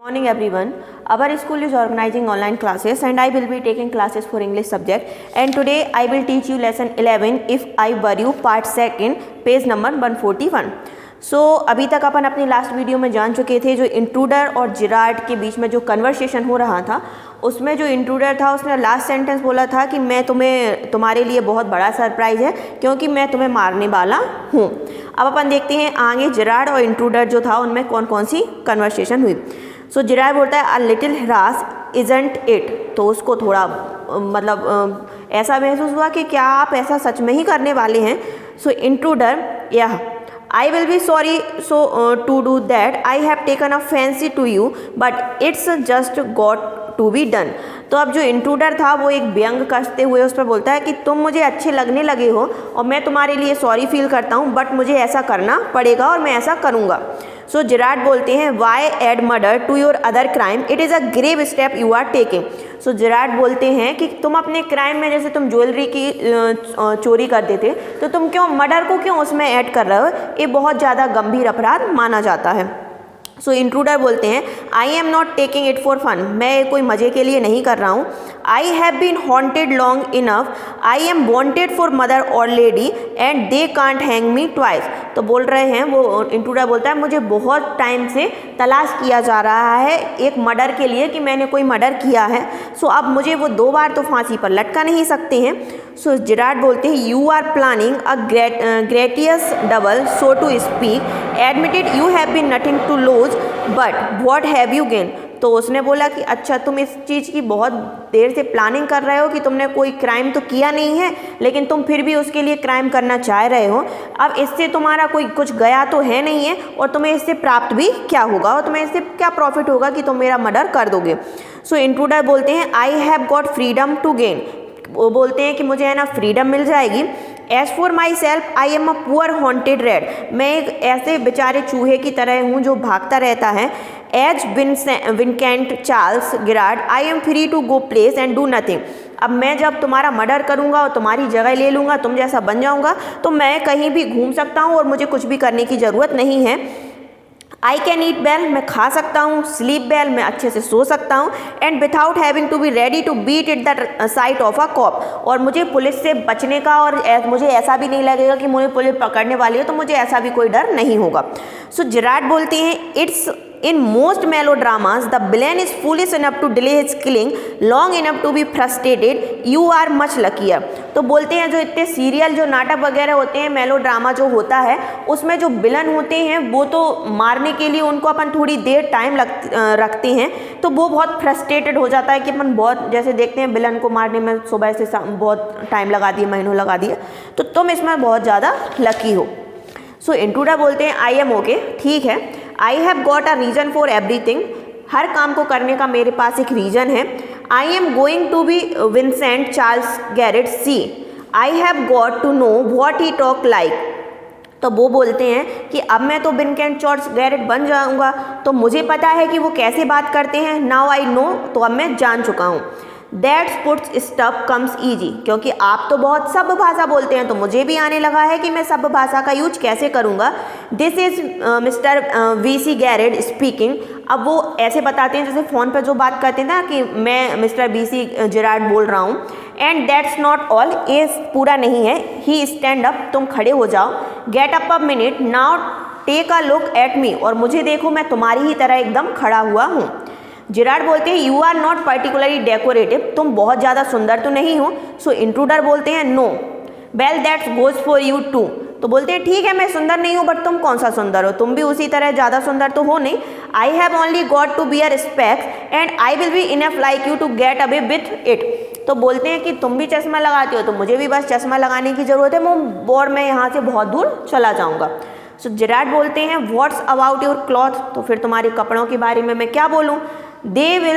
Morning everyone. Our school is organizing online classes and I will be taking classes for English subject, and today I will teach you lesson 11 If I Were You part 2 page number 141. अभी तक अपन अपनी last video में जान चुके थे जो intruder और Gerrard के बीच में जो कन्वर्सेशन हो रहा था उसमें जो इंट्रूडर था उसने लास्ट सेंटेंस बोला था कि मैं तुम्हारे लिए बहुत बड़ा सरप्राइज़ है क्योंकि मैं तुम्हें मारने वाला हूँ. अब अपन देखते हैं आगे जिरार्ड और इंट्रूडर जो था उनमें कौन कौन सी कन्वर्सेशन हुई. जिरार्ड बोलता है a little harass isn't it, तो उसको थोड़ा ऐसा महसूस हुआ कि क्या आप ऐसा सच में ही करने वाले हैं. इंट्रूडर यह I will be sorry to do that. I have taken a fancy to you, but it's just got to be done. तो अब जो इंट्रूडर था वो एक व्यंग कसते हुए उस पर बोलता है कि तुम मुझे अच्छे लगने लगे हो और मैं तुम्हारे लिए सॉरी फील करता हूँ, बट मुझे ऐसा करना पड़ेगा और मैं ऐसा करूँगा. जिरार्ड बोलते हैं why add murder to your other crime, it is a grave step you are taking. Gerard बोलते हैं कि तुम अपने क्राइम में जैसे तुम ज्वेलरी की चोरी करते थे तो तुम क्यों मर्डर को क्यों उसमें ऐड कर रहे हो, ये बहुत ज़्यादा गंभीर अपराध माना जाता है. इंट्रूडर बोलते हैं I am not taking it for fun, मैं कोई मज़े के लिए नहीं कर रहा हूँ. I have been haunted long enough, I am wanted for murder already and they can't hang me twice. तो बोल रहे हैं वो इंट्रूडर बोलता है मुझे बहुत टाइम से तलाश किया जा रहा है एक मर्डर के लिए कि मैंने कोई मर्डर किया है, अब मुझे वो 2 बार तो फांसी पर लटका नहीं सकते हैं. जिरार्ड बोलते हैं you are planning a gratuitous double so to speak, admitted you have been nothing to lose but what have you gain. तो उसने बोला कि अच्छा तुम इस चीज़ की बहुत देर से प्लानिंग कर रहे हो कि तुमने कोई क्राइम तो किया नहीं है लेकिन तुम फिर भी उसके लिए क्राइम करना चाह रहे हो. अब इससे तुम्हारा कोई कुछ गया तो है नहीं है और तुम्हें इससे प्राप्त भी क्या होगा और तुम्हें इससे क्या प्रॉफिट होगा कि तुम मेरा मर्डर कर दोगे. इंट्रूडर बोलते हैं I have got freedom to gain, वो बोलते हैं कि मुझे है ना फ्रीडम मिल जाएगी. As for myself I am a poor hunted rat, मैं एक ऐसे बेचारे चूहे की तरह हूँ जो भागता रहता है. As Vincent Charles Gerard I am free to go place and do nothing, अब मैं जब तुम्हारा मर्डर करूँगा और तुम्हारी जगह ले लूँगा, तुम जैसा बन जाऊँगा, तो मैं कहीं भी घूम सकता हूँ और मुझे कुछ भी करने की ज़रूरत नहीं है. आई कैन ईट वेल, मैं खा सकता हूँ. स्लीप वेल, मैं अच्छे से सो सकता हूँ. And without having to be ready to beat it the sight of a cop, और मुझे पुलिस से बचने का और मुझे ऐसा भी नहीं लगेगा कि मुझे पुलिस पकड़ने वाली है, तो मुझे ऐसा भी कोई डर नहीं होगा. जिरार्ड बोलते हैं it's in most melodramas the villain is foolish enough to delay his killing long enough to be frustrated, you are much luckier. तो बोलते हैं जो इतने सीरियल जो नाटक वगैरह होते हैं, मेलोड्रामा जो होता है उसमें जो विलन होते हैं वो तो मारने के लिए उनको अपन थोड़ी देर टाइम रखते हैं, तो वो बहुत फ्रस्ट्रेटेड हो जाता है कि अपन बहुत जैसे देखते हैं विलन को मारने में सुबह से बहुत टाइम लगा दिए, महीनों लगा दिए, तो तुम इसमें बहुत ज़्यादा लकी हो. इंट्रूडर बोलते हैं आई एम ओके, ठीक है. I have got a reason for everything, हर काम को करने का मेरे पास एक रीज़न है. I am going to be Vincent Charles Gerard see, I have got to know what he talk like. तो वो बोलते हैं कि अब मैं तो विंसेंट चार्ल्स गैरेट बन जाऊंगा, तो मुझे पता है कि वो कैसे बात करते हैं. नाउ आई नो, तो अब मैं जान चुका हूँ. That's puts stuff comes easy, क्योंकि आप तो बहुत सभ्य भाषा बोलते हैं तो मुझे भी आने लगा है कि मैं सभ्य भाषा का यूज कैसे करूँगा. This is mister VC Garrett speaking. अब वो ऐसे बताते हैं जैसे फ़ोन पर जो बात करते हैं ना कि मैं मिस्टर वीसी जिरार्ड बोल रहा हूँ. एंड दैट्स नॉट ऑल, ये पूरा नहीं है. ही स्टैंड अप, तुम खड़े हो जाओ. Get up a minute, now take a look at me, और मुझे देखो मैं तुम्हारी ही तरह एकदम खड़ा हुआ हूँ. जिरार्ड बोलते हैं you are not particularly decorative, तुम बहुत ज़्यादा सुंदर तो नहीं हो. इंट्रूडर बोलते हैं no, well that's goes for you too. तो बोलते हैं ठीक है मैं सुंदर नहीं हूँ, बट तुम कौन सा सुंदर हो, तुम भी उसी तरह ज़्यादा सुंदर तो हो नहीं. I have only got to wear specs and I will be enough like you to get away with it. तो बोलते हैं कि तुम भी चश्मा लगाते हो तो मुझे भी बस चश्मा लगाने की ज़रूरत है, और मैं यहाँ से बहुत दूर चला जाऊँगा. जिरार्ड बोलते हैं व्हाट्स अबाउट योर क्लॉथ, तो फिर तुम्हारे कपड़ों के बारे में मैं क्या बोलूँ. They will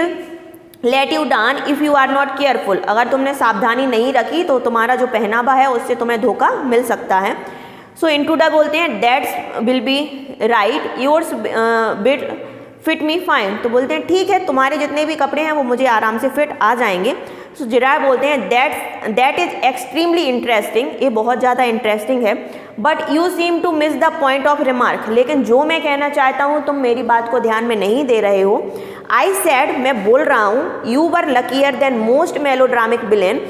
let you down if you are not careful, अगर तुमने सावधानी नहीं रखी तो तुम्हारा जो पहनावा है उससे तुम्हें धोखा मिल सकता है. इंट्रूडर बोलते हैं that's will be right, yours bit fit me fine. तो बोलते हैं ठीक है तुम्हारे जितने भी कपड़े हैं वो मुझे आराम से फिट आ जाएंगे. जिरार्ड बोलते हैं दैट इज़ एक्सट्रीमली इंटरेस्टिंग, ये बहुत ज़्यादा इंटरेस्टिंग है. But you seem to miss the point of remark, लेकिन जो मैं कहना चाहता हूँ तुम मेरी बात को ध्यान में नहीं दे रहे हो। आई सेड, मैं बोल रहा हूँ, you were luckier than most melodramatic villain,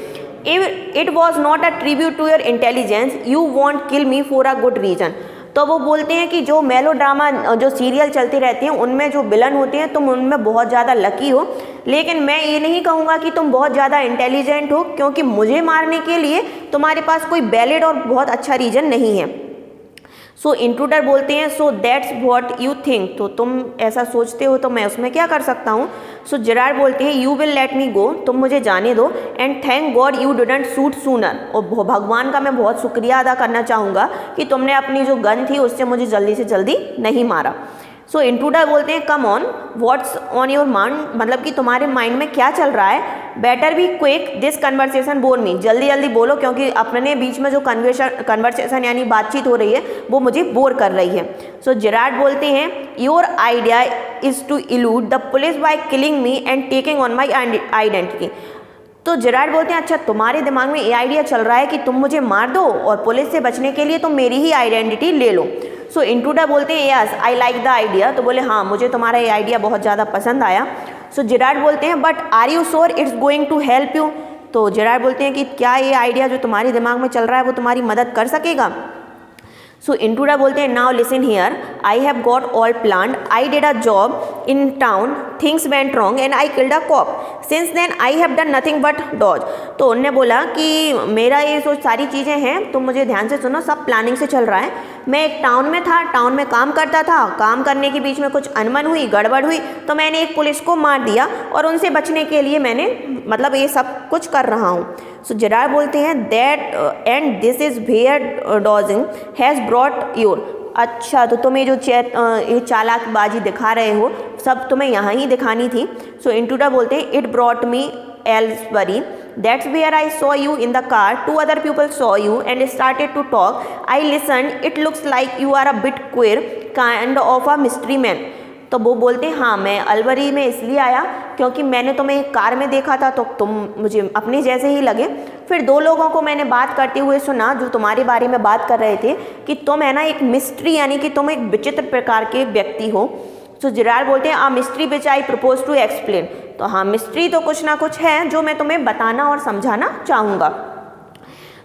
it was not a tribute to your intelligence, you want kill me for a good reason. तो वो बोलते हैं कि जो मेलोड्रामा जो सीरियल चलती रहती हैं उनमें जो विलन होते हैं तुम उनमें बहुत ज़्यादा लकी हो, लेकिन मैं ये नहीं कहूँगा कि तुम बहुत ज़्यादा इंटेलिजेंट हो, क्योंकि मुझे मारने के लिए तुम्हारे पास कोई वैलिड और बहुत अच्छा रीज़न नहीं है। सो इंट्रूडर बोलते हैं, so that's what you think, तो तुम ऐसा सोचते हो तो मैं उसमें क्या कर सकता हूँ। सो जेरार्ड बोलते हैं, यू विल लेट मी गो, तुम मुझे जाने दो, and thank God you didn't shoot sooner, और भगवान का मैं बहुत शुक्रिया अदा करना चाहूँगा कि तुमने अपनी जो गन थी उससे मुझे जल्दी से जल्दी नहीं मारा। सो इंट्रूडर बोलते हैं, come on, what's on your mind, मतलब कि तुम्हारे माइंड में क्या चल रहा है। Better be quick, this conversation bore me, जल्दी जल्दी बोलो क्योंकि अपने बीच में जो कन्वर्सेशन यानी बातचीत हो रही है वो मुझे बोर कर रही है। सो जेरार्ड बोलते हैं, your idea is to elude the police by killing me and taking on my identity. तो जेरार्ड बोलते हैं, अच्छा तुम्हारे दिमाग में ये आइडिया चल रहा है कि तुम मुझे मार दो और पुलिस से बचने के लिए तुम मेरी ही आइडेंटिटी ले लो। सो इंट्रूडर बोलते हैं, yes I like the idea, तो बोले हाँ मुझे तुम्हारा ये आइडिया बहुत ज़्यादा पसंद आया। सो जेरार्ड बोलते हैं, but are you sure it's going to help you, तो जेरार्ड बोलते हैं कि क्या ये आइडिया जो तुम्हारे दिमाग में चल रहा है वो तुम्हारी मदद कर सकेगा। सो इंट्रूडर बोलते हैं, now listen here, I have got all planned, I did a job in town, things went wrong and I killed a cop, since then I have done nothing but dodge. तो उनने बोला कि मेरा ये जो सारी चीज़ें हैं तुम मुझे ध्यान से सुनो, सब प्लानिंग से चल रहा है। मैं एक टाउन में था, टाउन में काम करता था, काम करने के बीच में कुछ अनबन हुई, गड़बड़ हुई, तो मैंने एक पुलिस को मार दिया और उनसे बचने के लिए मैंने मतलब ये सब कुछ कर रहा हूँ। सो जेरार्ड बोलते हैं, that and this is where dodging has brought your, अच्छा तो तुम्हें जो ये चालाकबाजी दिखा रहे हो सब तुम्हें यहाँ ही दिखानी थी। सो इंट्रूडर बोलते हैं, it brought me Aylesbury, that's where I saw you in the car, two other people saw you and started to talk, I listened, it looks like you are a bit queer, kind of a mystery man। तो वो बोलते हैं, हाँ मैं अलवरी में इसलिए आया क्योंकि मैंने तुम्हें एक कार में देखा था तो तुम मुझे अपने जैसे ही लगे, फिर दो लोगों को मैंने बात करते हुए सुना जो तुम्हारे बारे में बात कर रहे थे कि तुम है ना एक मिस्ट्री यानी कि तुम एक विचित्र प्रकार के व्यक्ति हो। तो जेरार्ड बोलते हैं, a mystery which I propose to explain, तो हाँ मिस्ट्री तो कुछ ना कुछ है जो मैं तुम्हें बताना और समझाना चाहूँगा।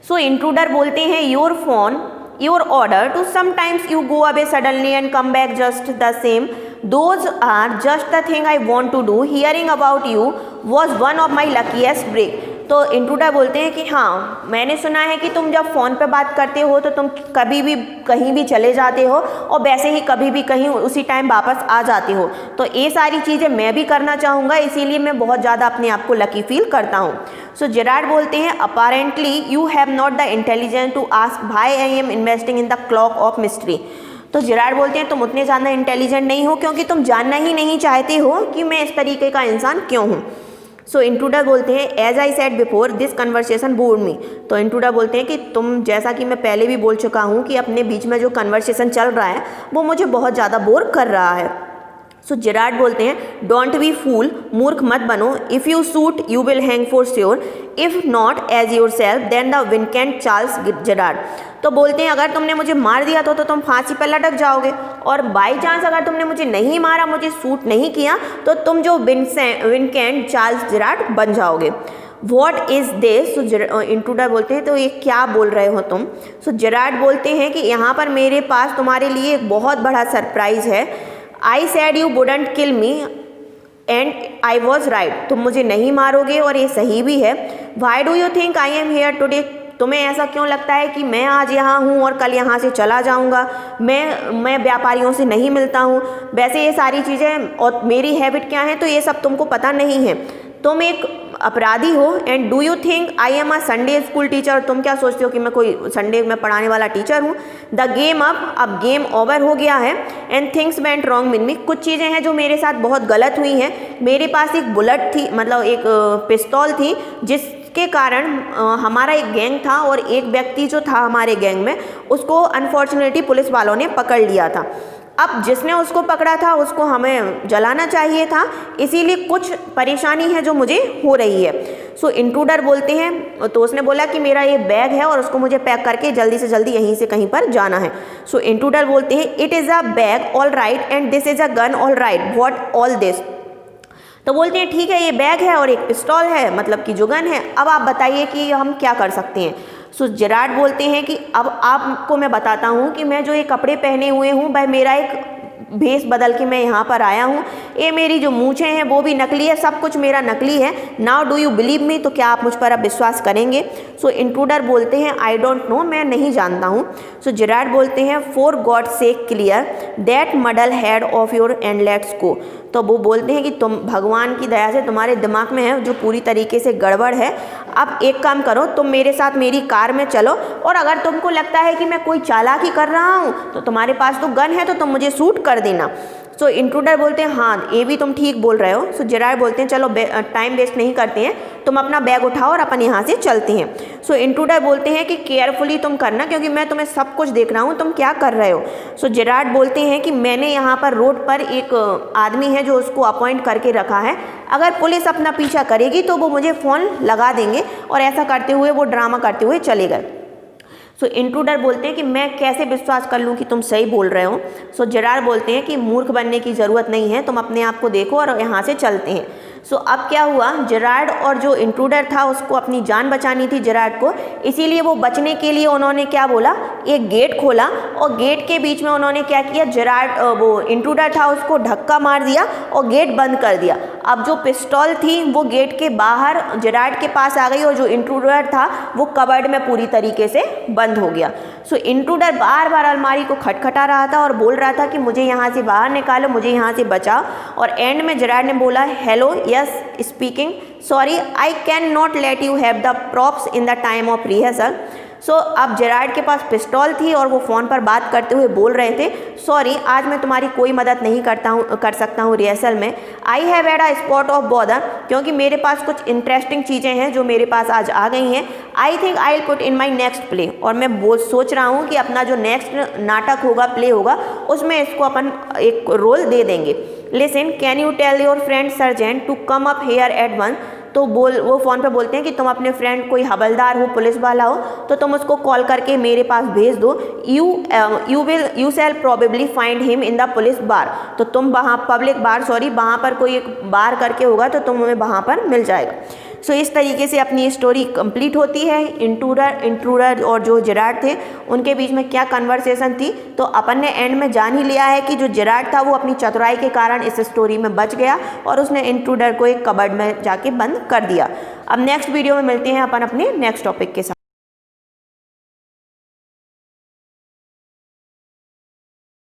सो इंट्रूडर बोलते हैं, your phone, your order to sometimes you go away suddenly and come back just the same, those are just the thing I want to do, hearing about you was one of my luckiest break. तो intruder बोलते हैं कि हाँ मैंने सुना है कि तुम जब फ़ोन पे बात करते हो तो तुम कभी भी कहीं भी चले जाते हो और वैसे ही कभी भी कहीं उसी टाइम वापस आ जाते हो, तो ये सारी चीज़ें मैं भी करना चाहूँगा, इसीलिए मैं बहुत ज़्यादा अपने आप को लकी फील करता हूँ। सो जेरार्ड बोलते हैं, apparently you have not the intelligence to ask why I am investing in the cloak of mystery. तो जेरार्ड बोलते हैं, तुम उतने ज़्यादा इंटेलिजेंट नहीं हो क्योंकि तुम जानना ही नहीं चाहते हो कि मैं इस तरीके का इंसान क्यों हूँ। सो इंट्रूडर बोलते हैं, as I said before this conversation bored me. तो इंट्रूडर बोलते हैं कि तुम जैसा कि मैं पहले भी बोल चुका हूँ कि अपने बीच में जो कन्वर्सेशन चल रहा है वो मुझे बहुत ज़्यादा बोर कर रहा है। सो जेरार्ड बोलते हैं, डोंट बी फूल, मूर्ख मत बनो, if you shoot you will hang for sure, if not as yourself then the Vincent Charles Gerard. तो बोलते हैं अगर तुमने मुझे मार दिया तो तुम फांसी पर लटक जाओगे, और बाई चांस अगर तुमने मुझे नहीं मारा, मुझे शूट नहीं किया, तो तुम जो विनकेंट चार्ल्स जेरार्ड बन जाओगे। What is this? So intruder बोलते हैं, तो ये क्या बोल रहे हो तुम? सो जेरार्ड बोलते हैं कि यहाँ पर मेरे पास तुम्हारे लिए एक बहुत बड़ा सरप्राइज़ है। आई sad you wouldn't kill me and I was right, तुम मुझे नहीं मारोगे और ये सही भी है। Why do you think I am here today? तुम्हें ऐसा क्यों लगता है कि मैं आज यहाँ हूँ और कल यहाँ से चला जाऊँगा? मैं व्यापारियों से नहीं मिलता हूँ। वैसे ये सारी चीज़ें और मेरी हैबिट क्या है तो ये सब तुमको पता नहीं है। तुम एक अपराधी हो। And do you think I am a Sunday school teacher? तुम क्या सोचते हो कि मैं कोई संडे में पढ़ाने वाला टीचर हूँ? द गेम अब गेम ओवर हो गया है। And things went wrong with me, कुछ चीज़ें हैं जो मेरे साथ बहुत गलत हुई हैं। मेरे पास एक बुलेट थी, मतलब एक पिस्तौल थी, जिसके कारण हमारा एक गैंग था और एक व्यक्ति जो था हमारे गैंग में उसको अनफॉर्चुनेटली पुलिस वालों ने पकड़ लिया था। अब जिसने उसको पकड़ा था उसको हमें जलाना चाहिए था, इसीलिए कुछ परेशानी है जो मुझे हो रही है। सो इंट्रूडर बोलते हैं, तो उसने बोला कि मेरा ये बैग है और उसको मुझे पैक करके जल्दी से जल्दी यहीं से कहीं पर जाना है। सो इंट्रूडर बोलते हैं it is a bag all right and this is a gun all right, what all this. तो बोलते हैं ठीक है ये बैग है और एक पिस्तौल है, मतलब कि जो गन है, अब आप बताइए कि हम क्या कर सकते हैं। सो जेरार्ड बोलते हैं कि अब आपको मैं बताता हूँ कि मैं जो ये कपड़े पहने हुए हूँ भाई मेरा एक भेष बदल के मैं यहाँ पर आया हूँ, ये मेरी जो मूछें हैं वो भी नकली है, सब कुछ मेरा नकली है। Now do you believe me, तो क्या आप मुझ पर अब विश्वास करेंगे। सो इंट्रूडर बोलते हैं आई डोंट नो, मैं नहीं जानता हूँ। सो जेरार्ड बोलते हैं for God sake clear that muddle head of your and let's go. तो वो बोलते हैं कि तुम भगवान की दया से तुम्हारे दिमाग में है जो पूरी तरीके से गड़बड़ है। अब एक काम करो, तुम मेरे साथ मेरी कार में चलो और अगर तुमको लगता है कि मैं कोई चालाकी कर रहा हूँ तो तुम्हारे पास तो गन है तो तुम मुझे शूट कर देना। सो इंट्रूडर बोलते हैं हाँ ये भी तुम ठीक बोल रहे हो। सो जेरार्ड बोलते हैं चलो टाइम वेस्ट नहीं करते हैं, तुम अपना बैग उठाओ और अपन यहाँ से चलते हैं। सो इंट्रूडर बोलते हैं कि केयरफुली तुम करना क्योंकि मैं तुम्हें सब कुछ देख रहा हूँ, तुम क्या कर रहे हो। सो जेरार्ड बोलते हैं कि मैंने यहाँ पर रोड पर एक आदमी है जो उसको अपॉइंट करके रखा है, अगर पुलिस अपना पीछा करेगी तो वो मुझे फ़ोन लगा देंगे। और ऐसा करते हुए वो ड्रामा करते हुए चले गए। सो इंट्रूडर बोलते हैं कि मैं कैसे विश्वास कर लूँ कि तुम सही बोल रहे हो। सो जेरार्ड बोलते हैं कि मूर्ख बनने की ज़रूरत नहीं है, तुम अपने आप को देखो और यहाँ से चलते हैं। सो अब क्या हुआ, जेरार्ड और जो इंट्रूडर था उसको अपनी जान बचानी थी जेरार्ड को, इसीलिए वो बचने के लिए उन्होंने क्या बोला, एक गेट खोला और गेट के बीच में उन्होंने क्या किया, जेरार्ड वो इंट्रूडर था उसको धक्का मार दिया और गेट बंद कर दिया। अब जो पिस्तौल थी वो गेट के बाहर जेरार्ड के पास आ गई और जो इंट्रूडर था वो कबर्ड में पूरी तरीके से बंद हो गया। सो इंट्रूडर बार बार अलमारी को खटखटा रहा था और बोल रहा था कि मुझे यहाँ से बाहर निकालो, मुझे यहाँ से बचाओ। और एंड में जेरार्ड ने बोला hello yes speaking, sorry I can not let you have the props in the time of rehearsal. So अब जेरार्ड के पास पिस्तौल थी और वो फ़ोन पर बात करते हुए बोल रहे थे सॉरी आज मैं तुम्हारी कोई मदद नहीं कर सकता हूँ रिहर्सल में। I have had a spot of bother, क्योंकि मेरे पास कुछ इंटरेस्टिंग चीज़ें हैं जो मेरे पास आज आ गई हैं। I think I will put in my next play, और मैं सोच रहा हूँ कि अपना जो नेक्स्ट नाटक होगा, प्ले होगा, उसमें इसको अपन एक रोल दे देंगे। Listen can you tell your friend sergeant to come up here at one. तो वो फ़ोन पे बोलते हैं कि तुम अपने फ्रेंड कोई हवलदार हो, पुलिस वाला हो, तो तुम उसको कॉल करके मेरे पास भेज दो। You shall probably find him in the police bar. तो तुम वहाँ पब्लिक बार, सॉरी वहाँ पर कोई एक बार करके होगा तो तुम्हें वहाँ पर मिल जाएगा। सो इस तरीके से अपनी स्टोरी कंप्लीट होती है। इंट्रूडर और जो जेरार्ड थे उनके बीच में क्या कन्वर्सेशन थी, तो अपन ने एंड में जान ही लिया है कि जो जेरार्ड था वो अपनी चतुराई के कारण इस स्टोरी में बच गया और उसने इंट्रूडर को एक कबर्ड में जाके बंद कर दिया। अब नेक्स्ट वीडियो में मिलते हैं अपन अपने नेक्स्ट टॉपिक के साथ।